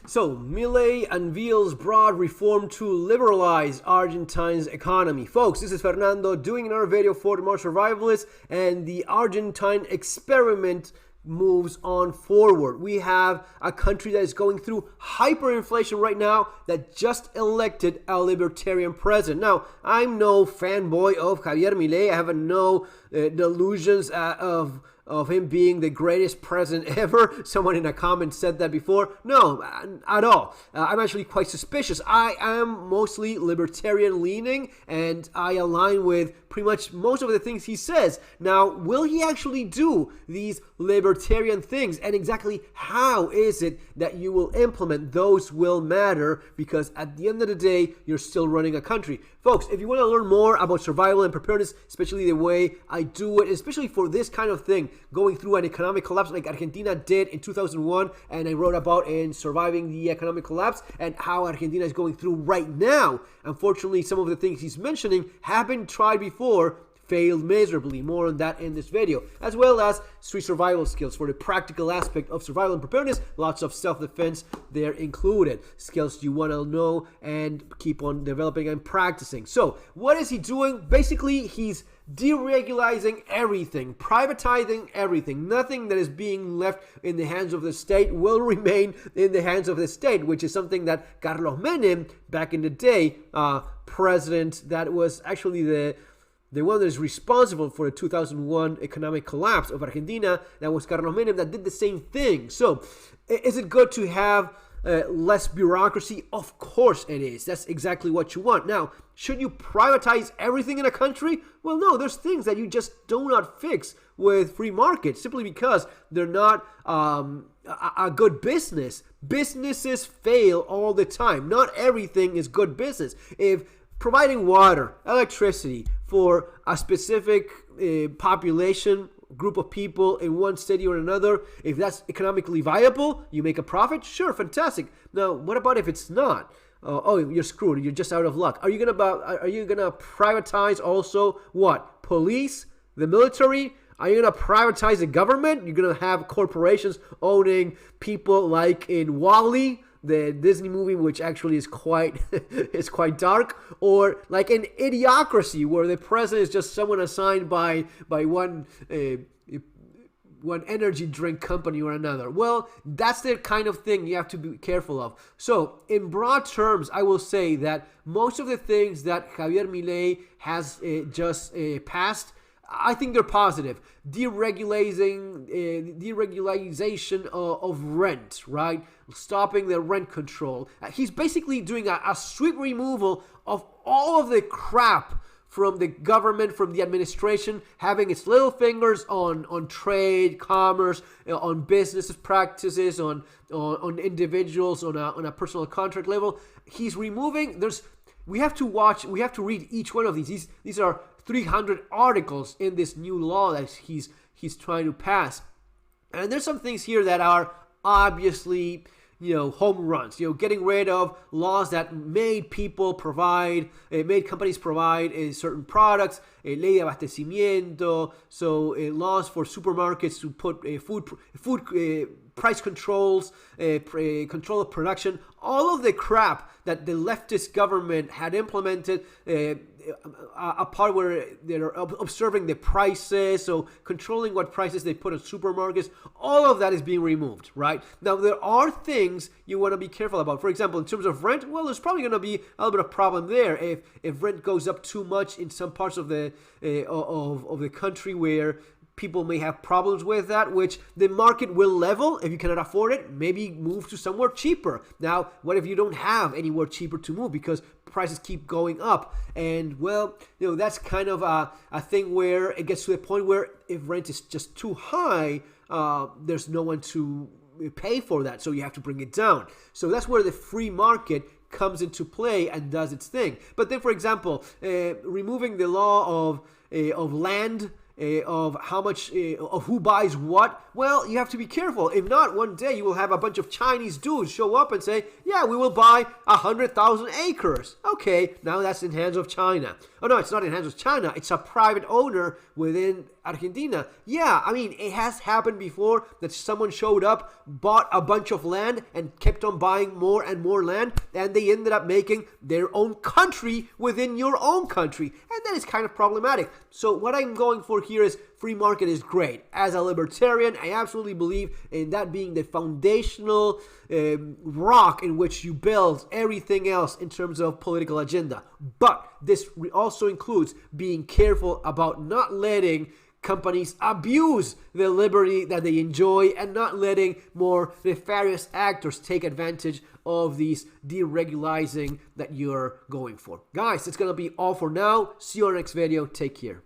So, Milei unveils broad reform to liberalize Argentina's economy. Folks, this is Fernando doing another video for the More Survivalists, and the Argentine experiment moves on forward. We have a country that is going through hyperinflation right now that just elected a libertarian president. Now, I'm no fanboy of Javier Milei. I have no delusions of him being the greatest president ever. Someone in a comment said that before. No, at all. I'm actually quite suspicious. I am mostly libertarian leaning, and I align with pretty much most of the things he says. Now, will he actually do these libertarian things, and exactly how is it that you will implement those will matter, because at the end of the day, you're still running a country. Folks, if you want to learn more about survival and preparedness, especially the way I do it, especially for this kind of thing, going through an economic collapse like Argentina did in 2001, and I wrote about in Surviving the Economic Collapse, and how Argentina is going through right now. Unfortunately, some of the things he's mentioning have been tried before, failed miserably. More on that in this video, as well as street survival skills for the practical aspect of survival and preparedness. Lots of self-defense there included, skills you want to know and keep on developing and practicing. So what is he doing? Basically, he's deregulating everything, privatizing everything. Nothing that is being left in the hands of the state will remain in the hands of the state, which is something that Carlos Menem, back in the day, president that was actually the one that is responsible for the 2001 economic collapse of Argentina, that was Carlos Menem, that did the same thing. So, is it good to have less bureaucracy? Of course it is. That's exactly what you want. Now, should you privatize everything in a country? Well, no, there's things that you just do not fix with free markets, simply because they're not a good business. Businesses fail all the time. Not everything is good business. If providing water, electricity for a specific population, group of people in one city or another, if that's economically viable, you make a profit, sure, fantastic. Now, what about if it's not? Oh, you're screwed. You're just out of luck. Are you gonna privatize also what? Police, the military? Are you gonna privatize the government? You're gonna have corporations owning people like in WALL-E, the Disney movie, which actually is quite dark, or like an Idiocracy, where the president is just someone assigned by one energy drink company or another. Well, that's the kind of thing you have to be careful of. So, in broad terms, I will say that most of the things that Javier Milei has just passed, I think they're positive. Deregulation of rent, right? Stopping the rent control. He's basically doing a sweep removal of all of the crap from the government, from the administration, having its little fingers on trade, commerce, on business practices, on individuals, on a personal contract level. He's removing. We have to read each one of these. These are 300 articles in this new law that he's trying to pass, and there's some things here that are obviously, home runs. Getting rid of laws that made companies provide certain products, ley de abastecimiento, so laws for supermarkets to put food price controls, control of production, all of the crap that the leftist government had implemented, a part where they're observing the prices, so controlling what prices they put in supermarkets, all of that is being removed, right? Now, there are things you want to be careful about. For example, in terms of rent, well, there's probably going to be a little bit of problem there if rent goes up too much in some parts of the country where people may have problems with that, which the market will level. If you cannot afford it, maybe move to somewhere cheaper. Now, what if you don't have anywhere cheaper to move because prices keep going up? And, well, that's kind of a thing where it gets to the point where if rent is just too high, there's no one to pay for that, so you have to bring it down. So that's where the free market comes into play and does its thing. But then, for example, removing the law of land, of how much, of who buys what, well, you have to be careful. If not, one day you will have a bunch of Chinese dudes show up and say, yeah, we will buy 100,000 acres. Okay, now that's in hands of China. Oh no, it's not in hands of China. It's a private owner within Argentina. Yeah, I mean, it has happened before that someone showed up, bought a bunch of land, and kept on buying more and more land, and they ended up making their own country within your own country. And that is kind of problematic. So what I'm going for here is free market is great. As a libertarian, I absolutely believe in that being the foundational rock in which you build everything else in terms of political agenda. But this also includes being careful about not letting companies abuse the liberty that they enjoy and not letting more nefarious actors take advantage of these deregulizing that you're going for. Guys, it's going to be all for now. See you on our next video. Take care.